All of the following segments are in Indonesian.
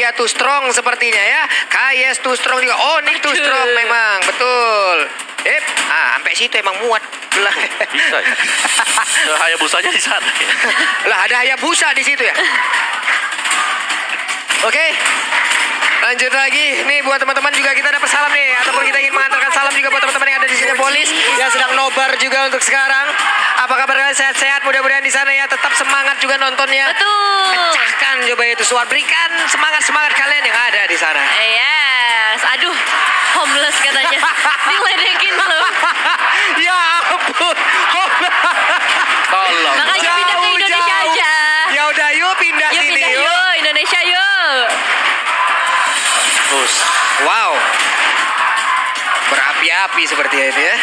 Kaya too strong sepertinya ya. Kayes too strong juga. Onyx too strong memang. Betul. Sampai situ emang muat. Bisa ya. Hayabusanya di sana ya. Lah ada Hayabusa di situ ya. Oke. Lanjut lagi. Nih buat teman-teman juga kita dapat salam nih. Ataupun kita ingin mengantarkan salam juga buat teman-teman yang ada di sini polis yang sedang nobar juga untuk sekarang. Apa kabar kalian? Sehat-sehat. Mudah-mudahan di sana ya tetap semangat juga nontonnya. Betul. Pecahkan coba itu suara. Berikan semangat-semangat kalian yang ada di sana. Yes. Aduh, homeless katanya. Diledekin loh. Ya ampun. Tolong. Makanya pindah ke Indonesia aja. Ya udah yuk pindah Yuk sini pindah yuk. yuk, Indonesia yuk. Terus. Wow. Berapi-api seperti ini ya.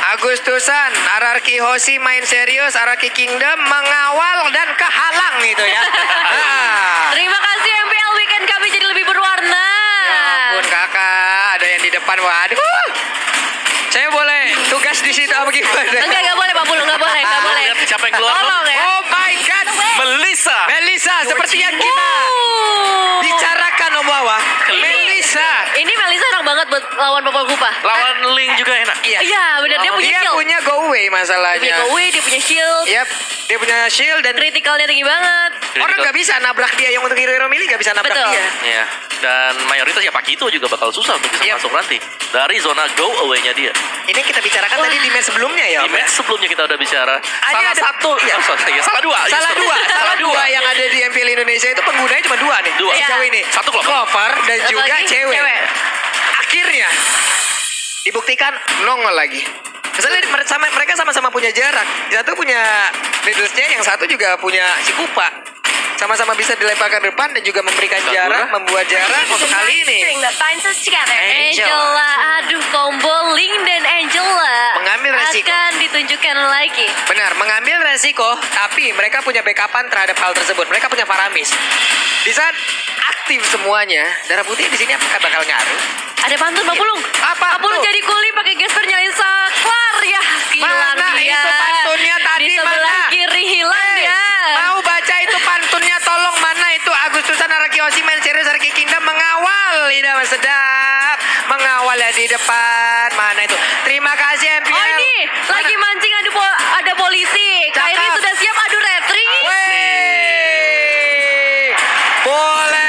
Agustusan, RRQ Hoshi main serius, RRQ Kingdom mengawal dan kehalang gitu ya. Terima kasih MPL Weekend kami jadi lebih berwarna. Ya ampun kakak, ada yang di depan. Waduh. Saya boleh tugas di situ apa gimana? Enggak boleh Pak Bulu, enggak boleh. Lihat siapa yang keluar. Tolong ya. Oh my god. Melisa, seperti yang kita bicarakan Om Wawa. Melisa. Ini Melisa enak banget buat lawan Popol Kupa. Lawan Link juga enak. Iya, benar dia punya Dia shield. punya go away masalahnya. Dia punya Kowe, dia punya shield. Yap, dia punya shield dan Critical-nya tinggi banget. orang nggak bisa nabrak dia. Yang untuk hero milih nggak bisa nabrak Betul. dia. Iya. Dan mayoritas ya Pakito juga bakal susah untuk bisa Yap. masuk nanti dari zona go away-nya dia. Ini yang kita bicarakan tadi di match sebelumnya ya. Di Om, ya? match sebelumnya kita udah bicara. Hanya Salah ada- satu. iya. Salah dua. Salah dua yang ada di MPL Indonesia itu penggunanya cuma dua nih. Dua. Sejauh ini. Satu Clover. Clover dan Satu juga lagi, cewek. Akhirnya dibuktikan nongol lagi. Misalnya mereka sama-sama punya jarak. Satu punya middle-nya, yang satu juga punya si Kupa. Sama-sama bisa dilemparkan ke depan dan juga memberikan Sakura. jarak, membuat jarak untuk kali ini. Angela, aduh combo Link dan Angela Mengambil resiko. akan ditunjukkan lagi. Benar, mengambil resiko, tapi mereka punya backupan terhadap hal tersebut. Mereka punya Faramis. Di saat aktif semuanya, darah putih di sini apakah bakal ngaruh? Ada pantun Pak Pulung. Apa Pak Pulung tuh? jadi kuli pakai gesper nyalain saklar ya. Hilang Mana dia. itu pantunnya tadi, Di sebelah mana? kiri hilang dia. Mau baca itu pantunnya, tolong mana itu Agustusan RRQ Hoshi main serius RRQ Kingdom mengawal. Ini sedap. Mengawal ya di depan. Mana itu? Terima kasih MPL. Oh ini lagi mancing ada polisi. Kairi Cakep. sudah siap adu retri. Wey. Boleh.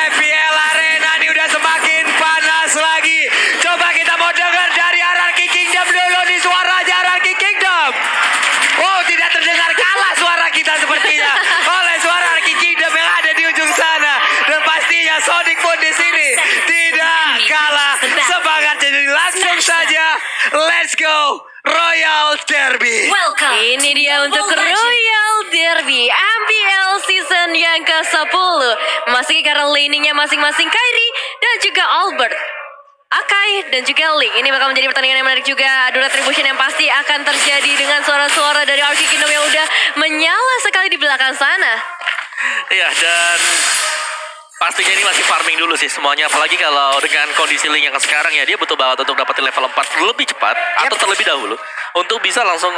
FPL Arena ini udah semakin panas lagi. Coba kita mau dengar dari RRQ Kingdom dulu nih suaranya RRQ Kingdom. Oh, tidak terdengar kalah suara kita sepertinya oleh suara RRQ Kingdom yang ada di ujung sana. Dan pastinya Sonic pun di sini tidak kalah. Semangat, jadi langsung saja let's go Royal Derby. Welcome. Ini dia untuk Royal Derby MPL season yang ke-10. Memasuki karena laningnya masing-masing Kairi dan juga Albert. Akai dan juga Link. Ini bakal menjadi pertandingan yang menarik juga. Adu retribution yang pasti akan terjadi dengan suara-suara dari RRQ Kingdom yang udah menyala sekali di belakang sana. Iya, dan pastinya ini masih farming dulu sih semuanya. Apalagi kalau dengan kondisi Link yang sekarang ya, dia butuh banget untuk dapetin level 4 lebih cepat atau terlebih dahulu untuk bisa langsung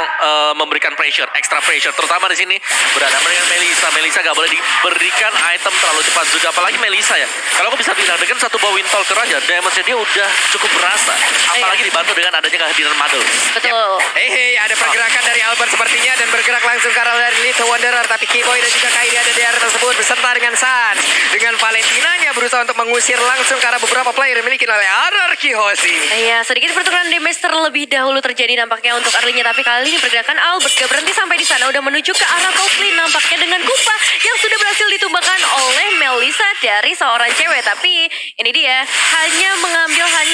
memberikan pressure, extra pressure. Terutama di sini berhadapan dengan Melisa. Melisa gak boleh diberikan item terlalu cepat juga. Apalagi Melisa ya. Kalau aku bisa bilang dengan satu bawin talker aja, damage-nya dia udah cukup berasa. Apalagi dibantu dengan adanya kehadiran Muddles. Betul. Hei, ada pergerakan dari Albert sepertinya dan bergerak langsung ke arah dari Little Wanderer, tapi Keyboy dan juga Kairi ada di area tersebut beserta dengan Sans. Dengan Valentinanya berusaha untuk mengusir langsung ke arah beberapa player dimiliki oleh RRQ Hoshi. Iya, sedikit pertukaran damage terlebih dahulu terjadi nampaknya untuk early-nya, tapi kali ini pergerakan Albert gak berhenti sampai di sana, udah menuju ke arah top lane nampaknya dengan Kupa yang sudah berhasil ditumbangkan oleh Melisa dari seorang cewek, tapi ini dia hanya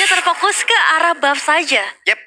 terfokus ke arah buff saja. Yep.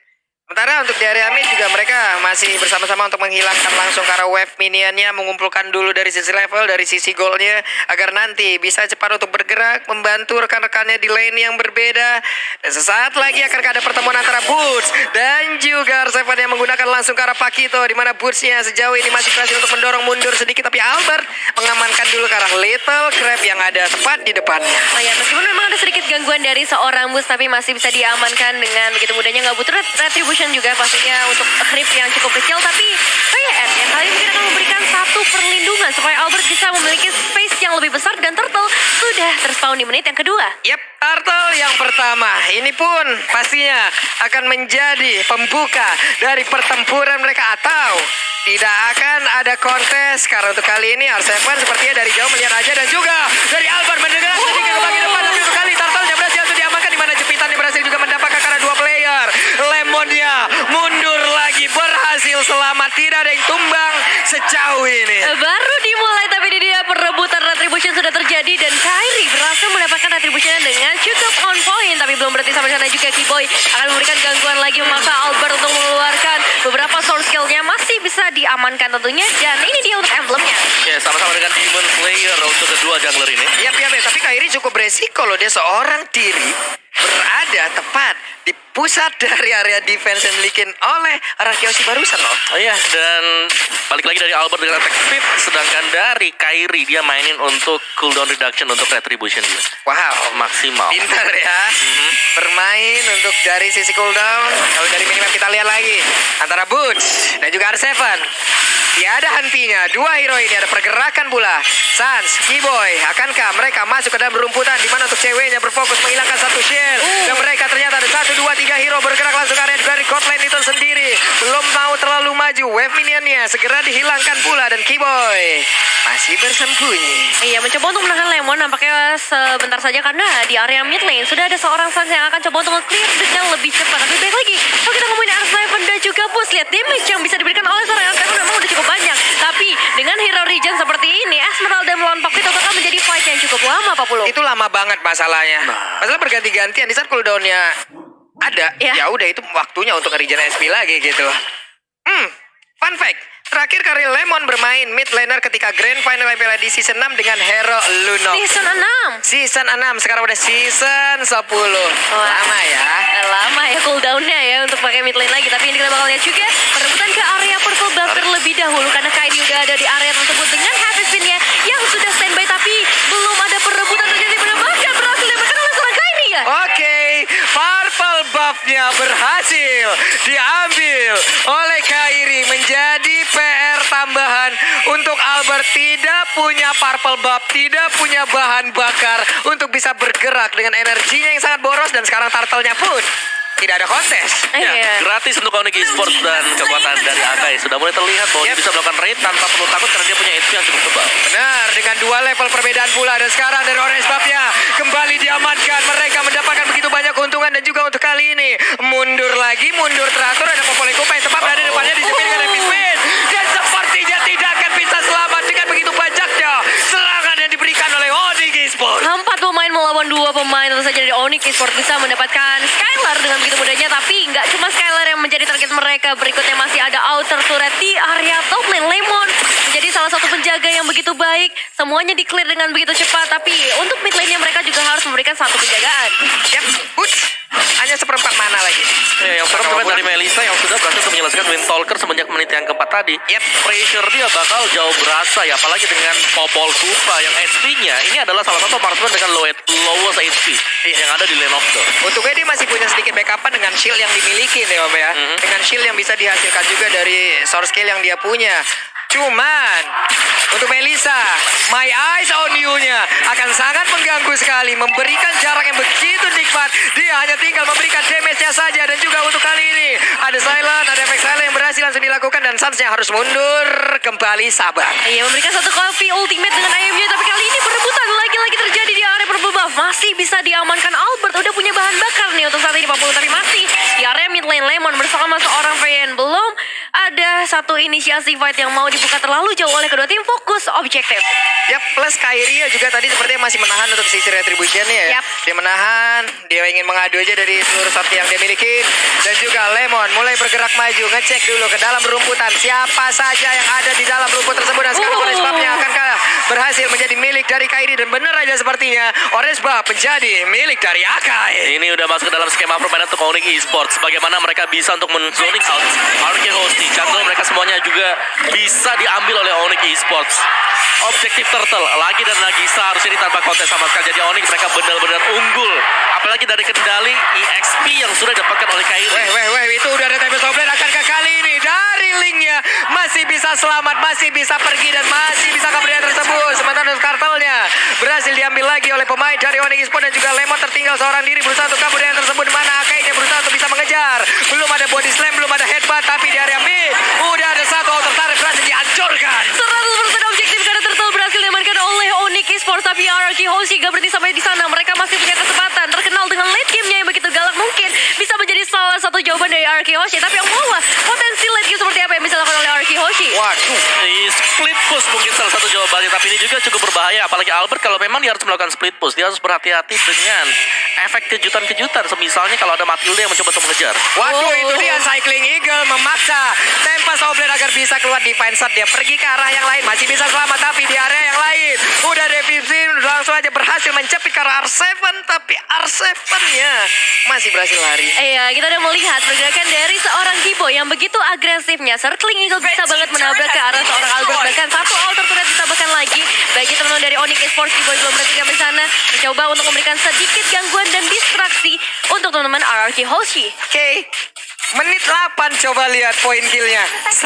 Sementara untuk di area mid juga mereka masih bersama-sama untuk menghilangkan langsung ke arah wave minionnya, mengumpulkan dulu dari sisi level, dari sisi goalnya, agar nanti bisa cepat untuk bergerak, membantu rekan-rekannya di lane yang berbeda. Dan sesaat lagi akan ada pertemuan antara Boots dan juga R7 yang menggunakan langsung ke arah Pakito, di mana Bootsnya sejauh ini masih berhasil untuk mendorong mundur sedikit, tapi Albert mengamankan dulu ke arah Little Crab yang ada tepat di depannya. Oh ya, meskipun memang ada sedikit gangguan dari seorang Boots, tapi masih bisa diamankan dengan begitu mudahnya, nggak butuh retribution juga pastinya untuk creep yang cukup kecil, tapi PN yang kali ini mungkin akan memberikan satu perlindungan supaya Albert bisa memiliki space yang yang lebih besar dan Turtle sudah terspawn di menit yang kedua. Yap, Turtle yang pertama. Ini pun pastinya akan menjadi pembuka dari pertempuran mereka atau tidak akan ada kontes karena untuk kali ini R7 sepertinya dari jauh melihat aja dan juga dari Albert mendengar sedikit ke bagian depan tapi untuk kali Turtle-nya berhasil untuk diamankan di mana jepitannya berhasil juga mendapatkan karena 2 player. Lemonnya mundur lagi berhasil selamat, tidak ada yang tumbang sejauh ini. Baru dimulai tapi di dia perebutan retribution sudah terjadi dan Kyrie berhasil mendapatkan retributionnya dengan cukup on point tapi belum berhenti sampai sana juga Kiboy akan memberikan gangguan lagi memaksa Albert untuk mengeluarkan beberapa source skill-nya masih bisa diamankan tentunya dan ini dia untuk emblemnya. Ya, sama-sama dengan Demon Slayer untuk kedua jungler ini. Yap, tapi Kyrie cukup beresiko loh, dia seorang diri berada tepat di pusat dari area defense yang dimiliki oleh Rakyoshi barusan loh. Oh iya, dan balik lagi dari Albert dengan attack speed, sedangkan dari Kyrie dia mainin untuk cooldown reduction untuk retribution dia. Wow, Maksimal. pintar ya. Bermain untuk dari sisi cooldown. Kalau dari minimap kita lihat lagi antara Boots dan juga R7. Tiada hentinya, 2 hero ini ada pergerakan pula. Sans, Kiboy, akankah mereka masuk ke dalam rumputan di mana untuk ceweknya berfokus menghilangkan satu shield. Dan mereka ternyata ada 1, 2, 3 hero bergerak langsung ke area dari god lane itu sendiri. Belum mau terlalu maju, wave minionnya segera dihilangkan pula dan Kiboy masih bersembunyi. Iya, mencoba untuk menahan Lemon nampaknya sebentar saja karena di area mid lane sudah ada seorang Sans yang akan coba untuk nge-clear dengan lebih cepat. Tapi baik lagi, kalau kita ngomongin R7 dan juga Boost, lihat damage yang bisa diberikan oleh seorang R7 memang udah cukup banyak. Tapi dengan hero regen seperti ini, Esmeralda melawan Pak Vito akan menjadi fight yang cukup lama, Pak Pulu. Itu lama banget masalahnya. Masalah berganti-gantian di saat cooldownnya ada, Ya. ya udah itu waktunya untuk nge-regen SP lagi gitu. Fun fact, terakhir kali Lemon bermain mid laner ketika Grand Final MPL di season 6 dengan hero Lunox. Season 6. Season 6, sekarang udah season 10. Lama ya. Lama ya cooldownnya ya untuk pakai mid lane lagi. Tapi ini kita bakal lihat juga perebutan ke area purple buff terlebih dahulu karena Kyrie udah ada di area tersebut dengan Happy Spin-nya yang sudah standby tapi belum ada perebutan terjadi pada bahkan berhasil diberikan oleh seorang Kyrie ya. Oke, purple buff-nya berhasil diambil oleh Kyrie menjadi PR tambahan untuk Albert. Tidak punya purple buff, tidak punya bahan bakar untuk bisa bergerak dengan energinya yang sangat boros dan sekarang turtle-nya pun tidak ada kontes. Ya, Iya. gratis untuk Onyx Esports dan kekuatan dari Akai sudah mulai terlihat bahwa dia bisa melakukan raid tanpa perlu takut karena dia punya HP yang cukup tebal. Benar, dengan 2 level perbedaan pula. Dan sekarang dari Orange Buff-nya kembali diamankan. Mereka mendapatkan begitu banyak keuntungan. Dan juga untuk kali ini mundur lagi, mundur teratur. Ada Popoli Kupa yang tepat berada di depannya, disipin dengan Epic Spin. Dan sepertinya tidak akan bisa selamat dengan begitu banyaknya serangan yang diberikan oleh Onyx Esports. 4 pemain melawan 2 pemain tentu saja dari Onyx Esports bisa mendapatkan Skylar dengan begitu mudahnya. Tapi nggak cuma Skylar yang menjadi target mereka. Berikutnya masih ada outer turret di area top lane. Lemon menjadi salah satu penjaga yang begitu baik. Semuanya di-clear dengan begitu cepat. Tapi untuk mid lane-nya mereka juga harus memberikan satu penjagaan. Yap, Boots hanya seperempat mana lagi. Ya, yang serem Bakal dari kurang. Melissa yang sudah berhasil untuk menyelesaikan Wind Talker semenjak menit yang keempat tadi. Yep. Pressure dia bakal jauh berasa ya, apalagi dengan Popol Kupa yang HP-nya ini adalah salah satu marksman dengan lowest HP yang ada di lane of the. Untungnya dia masih punya sedikit backupan dengan shield yang dimiliki nih Om ya. Dengan shield yang bisa dihasilkan juga dari source skill yang dia punya. Cuman untuk Melissa, my eyes on you-nya akan sangat mengganggu sekali, memberikan jarak yang begitu nikmat. Dia hanya tinggal memberikan damage-nya saja. Dan juga untuk kali ini ada silent, ada efek silent yang berhasil langsung dilakukan dan Sans-nya harus mundur kembali, sabar. Iya, memberikan satu copy ultimate dengan ayamnya. Tapi kali ini perebutan lagi-lagi terjadi di area purple buff. Masih bisa diamankan Albert. Udah punya bahan bakar nih untuk saat ini 40. Tapi masih di area mid lane Lemon bersama seorang VN. Belum ada satu inisiasi fight yang mau dibuka terlalu jauh oleh kedua tim. Fokus objektif. Yap, plus Kyrie juga tadi sepertinya masih menahan untuk sisi retribution-nya ya. Yap. Dia menahan, dia ingin mengadu aja dari seluruh shot yang dia miliki. Dan juga Lemon mulai bergerak maju, ngecek dulu ke dalam rumputan. Siapa saja yang ada di dalam rumput tersebut. Dan sekarang Orange Buff-nya akankah berhasil menjadi milik dari Kyrie. Dan benar aja sepertinya Orange Buff menjadi milik dari Akai. Ini udah masuk ke dalam skema permainan untuk Onyx Esports. Bagaimana mereka bisa untuk men-zoning out RK Hosting. Jungle mereka semuanya juga bisa diambil oleh Onyx Esports. Objektif Turtle lagi dan lagi seharusnya ini tanpa kontes sama sekali. Jadi Onyx mereka benar-benar unggul. Apalagi dari kendali EXP yang sudah didapatkan oleh Kyrie. Weh, itu udah ada Tempest of Blade. Akankah kali ini dari linknya masih bisa selamat, masih bisa pergi dan masih bisa ke pria tersebut. Sementara untuk kartelnya lagi oleh pemain dari Onyx Esports dan juga Lemon tertinggal seorang diri berusaha untuk kabur dari yang tersebut di mana Akai berusaha untuk bisa mengejar. Belum ada body slam, belum ada headbutt, tapi di area mid udah ada satu outer turret berhasil dihancurkan. 100% objektif karena Turtle berhasil diamankan oleh Onyx Esports, tapi RRQ Hoshi gak berhenti sampai di sana. Mereka masih punya kesempatan, terkenal dengan late game-nya yang begitu galak, mungkin bisa menjadi salah satu jawaban dari RRQ Hoshi. Tapi yang bawah, potensi late game seperti apa yang bisa dilakukan oleh RRQ Hoshi? Waduh. Split push mungkin salah satu jawabannya, tapi ini juga cukup berbahaya. Apalagi Albert kalau memang dia harus melakukan split push, dia harus berhati-hati dengan efek kejutan-kejutan. Semisalnya kalau ada Matilda yang mencoba untuk mengejar. Waduh, itu dia Cycling Eagle memaksa Tempest Oblet agar bisa keluar defense shot. Dia pergi ke arah yang lain, masih bisa selamat, tapi di area yang lain udah Devipsin langsung aja berhasil mencepit ke arah R7, tapi R7-nya masih berhasil lari. Iya, kita udah melihat pergerakan dari seorang Kibo yang begitu agresifnya. Circling Eagle bisa banget menabrak ke arah seorang Albert. Bahkan satu outer turret ditambahkan lagi. Bagi teman-teman dari Onyx Esports, Kibo belum berhenti di sana. Mencoba untuk memberikan sedikit gangguan dan distraksi untuk teman-teman RRQ Hoshi. Oke. Menit 8 coba lihat poin killnya 1-0.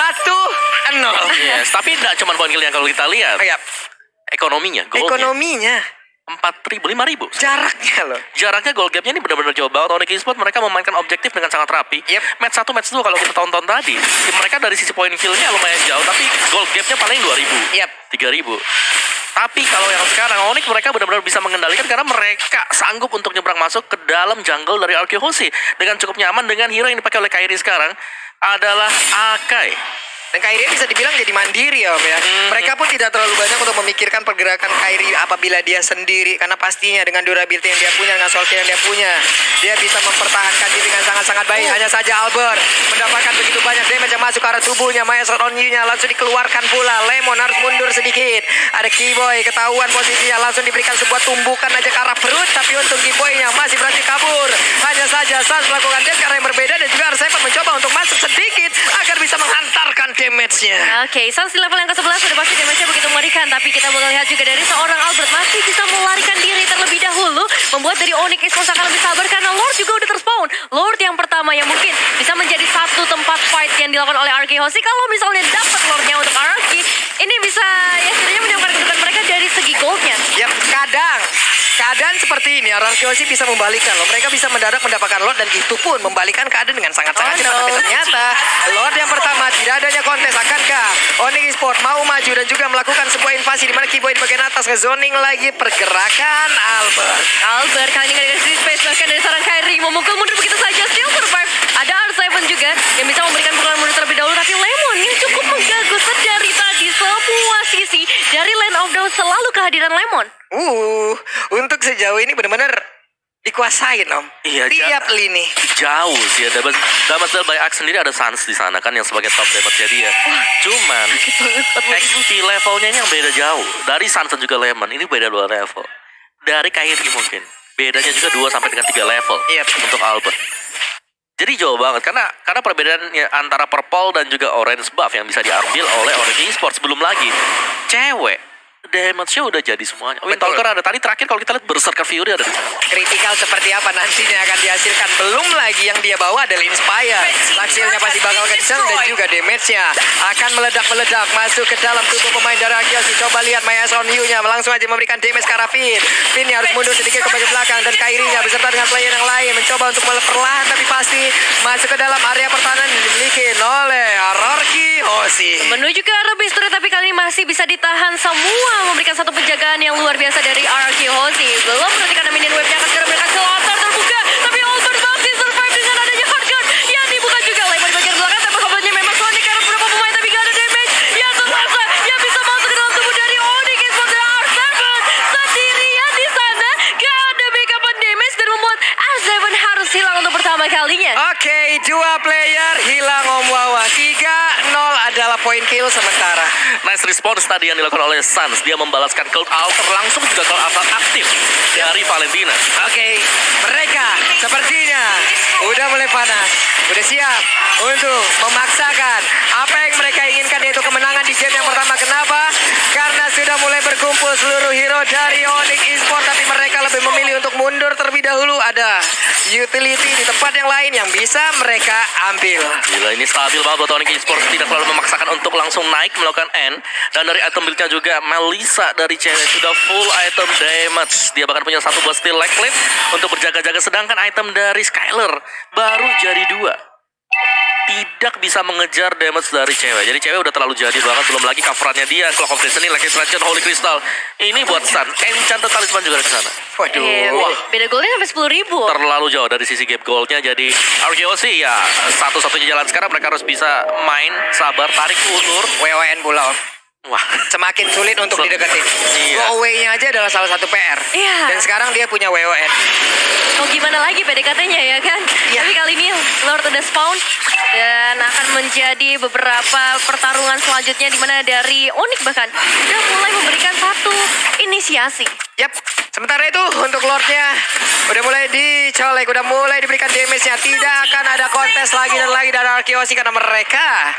Yes, tapi tidak cuma poin kill yang kalau kita lihat. Oh, ya. Ekonominya, goalnya. Ekonominya 4.000, 5.000. jaraknya loh. Jaraknya goal gapnya ini benar-benar jauh banget. Onyx Esports mereka memainkan objektif dengan sangat rapi. Yep. Match 1, match 2 kalau kita tonton tadi, mereka dari sisi poin killnya lumayan jauh, tapi goal gapnya paling 2.000, Yep. 3.000. Tapi kalau yang sekarang Onyx mereka benar-benar bisa mengendalikan karena mereka sanggup untuk nyebrang masuk ke dalam jungle dari RRQ Hoshi dengan cukup nyaman. Dengan hero yang dipakai oleh Kairi sekarang adalah Akai. Dan Kairi bisa dibilang jadi mandiri ya Om ya. Mereka pun tidak terlalu banyak untuk memikirkan pergerakan Kairi apabila dia sendiri. Karena pastinya dengan durability yang dia punya, dengan soul kill yang dia punya, dia bisa mempertahankan diri dengan sangat-sangat baik. Hanya saja Albert mendapatkan begitu banyak damage yang masuk ke arah tubuhnya. Maestro Onyu-nya langsung dikeluarkan pula. Lemon harus mundur sedikit. Ada Keyboy ketahuan posisinya, langsung diberikan sebuah tumbukan aja ke arah perut. Tapi untung Keyboy-nya masih berhasil kabur. Hanya saja Sans melakukan dash karena yang berbeda, dan juga R7 mencoba untuk masuk sedikit agar bisa menghantarkan damage-nya. Oke, Sans di level yang ke-11 sudah pasti damage-nya begitu mengerikan. Tapi kita boleh lihat juga dari seorang Albert masih bisa melarikan diri terlebih dahulu, membuat dari Onyx Esports akan lebih sabar karena Lord juga udah terspawn. Lord yang pertama yang mungkin bisa menjadi satu tempat fight yang dilakukan oleh RRQ Hoshi. Kalau misalnya dapat Lordnya untuk RRQ, ini bisa ya setidaknya menyebabkan kedudukan mereka dari segi goldnya. Ya, keadaan seperti ini RRQ Hoshi bisa membalikkan loh. Mereka bisa mendadak mendapatkan Lord, dan itu pun membalikkan keadaan dengan sangat-sangat cepat. Tapi ternyata Lord yang pertama tidak adanya kontes. Akankah Onyx Esports mau maju dan juga melakukan sebuah invasi di mana Keyboy di bagian atas nge-zoning lagi pergerakan Albert kali ini nggak dikasih space, bahkan dari seorang Kairi memukul mundur begitu saja, still survive. Ada R7 juga yang bisa memberikan pukulan mundur terlebih dahulu, tapi Lemon yang cukup mengganggu sedari tadi. Semua sisi dari Land of Dawn selalu kehadiran Lemon. Untuk sejauh ini benar-benar dikuasain Om. Iya, Tiap lini. Jauh sih ya. Damas by Axe sendiri ada Sans di sana kan yang sebagai top damage jadi ya. Cuman XP levelnya ini yang beda jauh. Dari Sans dan juga Lemon ini beda 2 level. Dari Kairi mungkin bedanya juga 2 sampai dengan 3 level. Yep. Untuk Albert. Jadi jauh banget karena perbedaan ya, antara purple dan juga orange buff yang bisa diambil oleh Onyx Esports. Belum lagi cewek damage-nya udah jadi semuanya. Windtalker ada tadi, terakhir kalau kita lihat Berserker Fury ada di sana. Kritikal seperti apa nantinya akan dihasilkan. Belum lagi yang dia bawa adalah Inspire. Laksilnya pasti bakal kencang, dan juga damage-nya akan meledak-meledak masuk ke dalam tubuh pemain dari RRQ Hoshi. Coba lihat Maestro Onyu-nya langsung aja memberikan damage ke arah Finn. Finn harus mundur sedikit ke bagian belakang, dan Kairi-nya beserta dengan player yang lain mencoba untuk perlahan tapi pasti masuk ke dalam area pertahanan yang dimiliki oleh RRQ Hoshi. Menuju ke arah base turret, tapi kali ini masih bisa ditahan semua, memberikan satu penjagaan yang luar biasa dari RRQ Hoshi. Belum berarti karena minion wave-nya akan segera mereka keluar terbuka, tapi Albert masih survive dengan adanya hardgun yang dibuka juga. Lemon di bagian belakang, tapi kabarnya memang Sonic karena beberapa pemain tapi gak ada damage yang terasa yang bisa masuk ke dalam tubuh dari Onyx Esports. R7 sendirian di sana, gak ada backupan damage dan membuat R7 harus hilang untuk pertama kalinya. Oke, 2 player hilang Om Wawa. 3-0 adalah poin kill sementara. Nice response tadi yang dilakukan oleh Sans. Dia membalaskan Cold Altar langsung juga Cold Altar aktif dari Valentina. Oke, mereka sepertinya udah mulai panas. Udah siap untuk memaksakan apa yang mereka inginkan, yaitu kemenangan di game yang pertama. Kenapa? Karena sudah mulai berkumpul seluruh hero dari Onyx Esports, tapi mereka lebih memilih untuk mundur terlebih dahulu ada utility di tempat yang lain yang bisa mereka ambil. Gila, ini stabil banget buat Onyx Esports. Tidak terlalu memaksakan untuk langsung naik melakukan end. Dan dari item build-nya juga, Melissa dari cewek sudah full item damage. Dia bahkan punya satu buat steel leg plate untuk berjaga-jaga. Sedangkan item dari Skyler baru jadi 2. Tidak bisa mengejar damage dari cewek. Jadi cewek udah terlalu jadi banget. Belum lagi coverannya dia, Clock of Destiny, Lucky Extraction, Holy Crystal. Ini buat Sun. Enchanted Talisman juga di sana. Waduh. Beda golnya sampai 10.000. Terlalu jauh dari sisi gap goldnya. Jadi RKO sih ya satu-satunya jalan sekarang mereka harus bisa main, sabar, tarik ulur. WWN Bulldog. Wah, Semakin sulit untuk dideketin. Iya. Go away-nya aja adalah salah satu PR. Iya. Dan sekarang dia punya WWN. Mau gimana lagi PDKT-nya ya kan? Iya. Tapi kali ini Lord udah spawn dan akan menjadi beberapa pertarungan selanjutnya di mana dari Onyx bahkan udah mulai memberikan satu inisiasi. Yap. Sementara itu untuk Lordnya udah mulai dicolek, udah mulai diberikan damage-nya. Tidak akan ada kontes lagi dan lagi dari Arkeosi karena mereka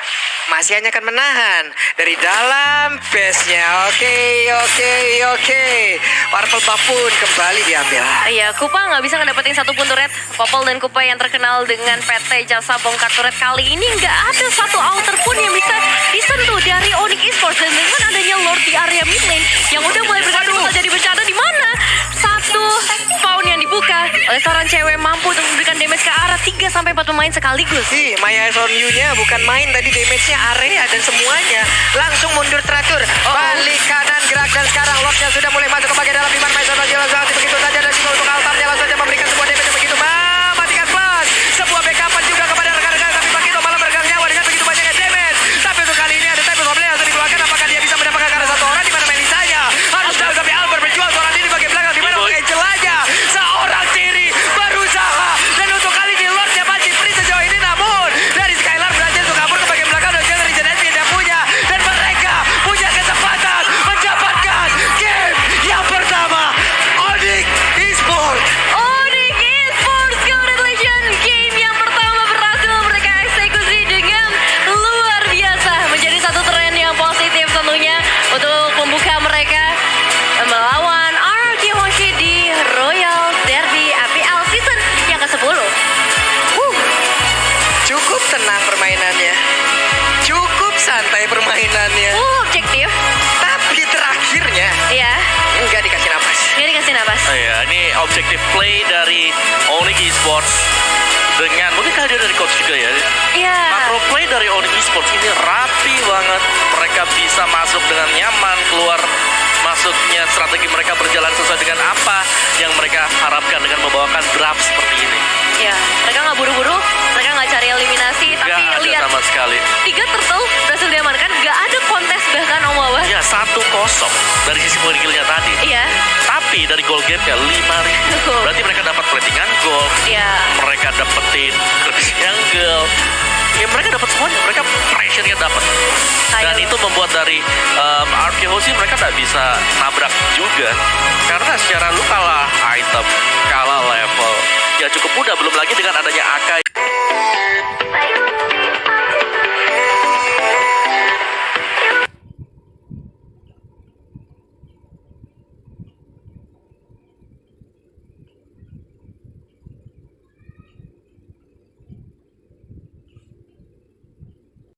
masih hanya akan menahan dari dalam base-nya. Oke. Purple buff pun kembali diambil. Iya, Kupa nggak bisa ngedapetin satu pun turret. Popol dan Kupa yang terkenal dengan PT jasa bongkar turret kali ini nggak ada satu outer pun yang bisa disentuh dari Onyx Esports. Dan dengan adanya Lord di area mid lane yang udah mulai bergantung jadi bencana di mana satu spawn yang dibuka oleh seorang cewek mampu untuk memberikan damage ke arah 3-4 pemain sekaligus. Maya Sonyu-nya bukan main tadi, damage-nya area dan semuanya langsung mundur teratur. Balik kanan gerak dan sekarang Lordnya sudah mulai masuk ke bagian dalam di mana Maya Sonyu langsung begitu saja dan juga untuk altarnya langsung saja memberikan sebuah damage yang begitu mematikan plus. Sebuah backupan juga kepada rekan-rekan tapi Pakito malah bergerak nyawa dengan begitu banyaknya damage. Tapi untuk kali ini ada type of yang langsung dikeluarkan. Apakah dia bisa mendapatkan karena satu orang di mana Melisanya harus jauh tapi Albert berjuang seorang diri di bagian belakang di mana untuk Angel aja seorang diri berusaha dan untuk kali ini Lordnya masih free sejauh ini namun dari Skylar berhasil untuk kabur ke bagian belakang dan jangan regenerate tidak punya dan mereka punya kesempatan mendapatkan game yang pertama. Onyx Esports. Onyx Esports, congratulations, game yang pertama berhasil mereka eksekusi dengan luar biasa, menjadi satu tren yang positif tentunya untuk membuka mereka melawan RRQ Hoshi di Royal Derby APL season yang ke-10. Cukup tenang permainannya, cukup santai permainannya, Objektif, tapi terakhirnya ya, nggak dikasih napas. nggak dikasih napas. ya ini objektif play dari Onyx Esports dengan mungkin kehadiran dari coach juga ya. Iya. Macro play dari Onyx Esports ini rapi banget. Mereka bisa masuk dengan nyaman, keluar masuknya strategi mereka berjalan sesuai dengan apa yang mereka harapkan dengan membawakan draft seperti ini. Ya, mereka nggak buru-buru, mereka nggak cari eliminasi, tapi Gak ada lihat sama sekali. 3 turtle berhasil diamankan, nggak ada kontes bahkan Om Wawa. Ya 1-0 dari sisi poin killnya tadi. Iya, Tapi dari goal gap-nya 5.000. Berarti mereka dapat platingan gold. iya. Mereka dapetin Kirby's Jungle. Ya mereka dapat semuanya. Mereka pressure-nya dapat. Dan Ayo. itu membuat dari RKO sih mereka tak bisa nabrak juga. Karena secara lu kalah item, kalah level. Ya cukup mudah. Belum lagi dengan adanya Akai